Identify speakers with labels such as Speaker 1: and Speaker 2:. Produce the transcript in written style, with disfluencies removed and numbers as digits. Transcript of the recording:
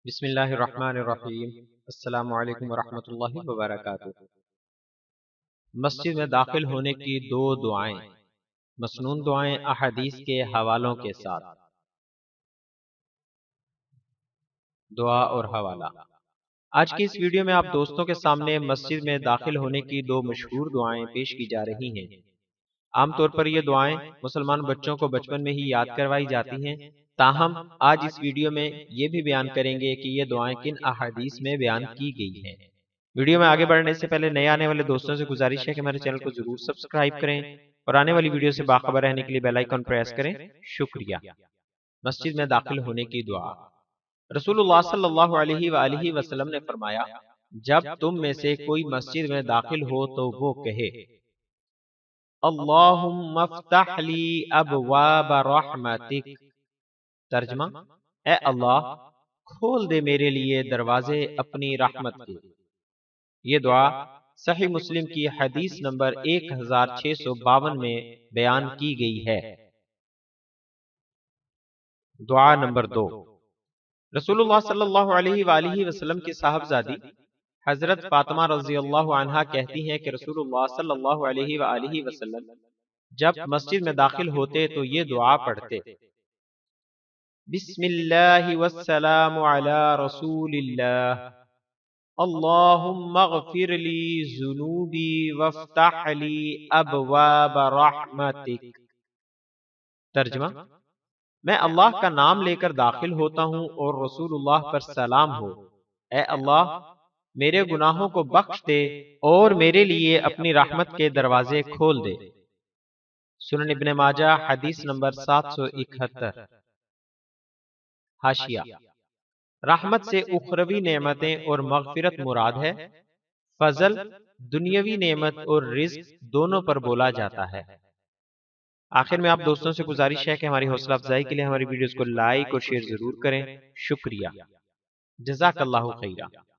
Speaker 1: بسم اللہ الرحمن الرحیم۔ السلام علیکم ورحمۃ اللہ وبرکاتہ۔ مسجد میں داخل ہونے کی دو دعائیں، مسنون دعائیں احادیث کے حوالوں کے ساتھ۔ دعا اور حوالہ۔ آج کی اس ویڈیو میں آپ دوستوں کے سامنے مسجد میں داخل ہونے کی دو مشہور دعائیں پیش کی جا رہی ہیں۔ عام طور پر یہ دعائیں مسلمان بچوں کو بچپن میں ہی یاد کروائی جاتی ہیں، تاہم آج اس ویڈیو میں یہ بھی بیان کریں گے کہ یہ دعائیں کن احادیث میں بیان کی گئی ہیں۔ ویڈیو میں آگے بڑھنے سے پہلے نئے آنے والے دوستوں سے گزارش ہے کہ ہمارے چینل کو ضرور سبسکرائب کریں اور آنے والی ویڈیو سے باخبر رہنے کے لیے بیل آئیکن پریس کریں۔ شکریہ۔ مسجد میں داخل ہونے کی دعا۔ رسول اللہ صلی اللہ علیہ وآلہ وسلم نے فرمایا، جب تم میں سے کوئی مسجد میں داخل ہو تو وہ کہے، اللہم افتح لی ابواب رحمتک۔ ترجمہ، اے اللہ کھول دے میرے لیے دروازے اپنی رحمت کے۔ یہ دعا صحیح مسلم کی حدیث نمبر 1652 میں بیان کی گئی ہے۔ دعا نمبر 2۔ رسول اللہ صلی اللہ علیہ وآلہ وسلم کی صاحبزادی حضرت فاطمہ رضی اللہ عنہا کہتی ہیں کہ رسول اللہ صلی اللہ علیہ وآلہ وسلم جب مسجد میں داخل ہوتے تو یہ دعا پڑھتے، بسم اللہ والسلام علی رسول اللہ، اللہم اغفر لی ذنوبی وافتح لی ابواب رحمتک۔ ترجمہ، میں اللہ کا نام لے کر داخل ہوتا ہوں اور رسول اللہ پر سلام ہو، اے اللہ میرے گناہوں کو بخش دے اور میرے لیے اپنی رحمت کے دروازے کھول دے۔ سنن ابن ماجہ حدیث نمبر 771۔ حاشیہ، رحمت سے اخروی نعمتیں اور مغفرت مراد ہے۔ فضل دنیاوی نعمت اور رزق دونوں پر بولا جاتا ہے۔ آخر میں آپ دوستوں سے گزارش ہے کہ ہماری حوصلہ افزائی کے لیے ہماری ویڈیوز کو لائک اور شیئر ضرور کریں۔ شکریہ۔ جزاک اللہ خیرہ۔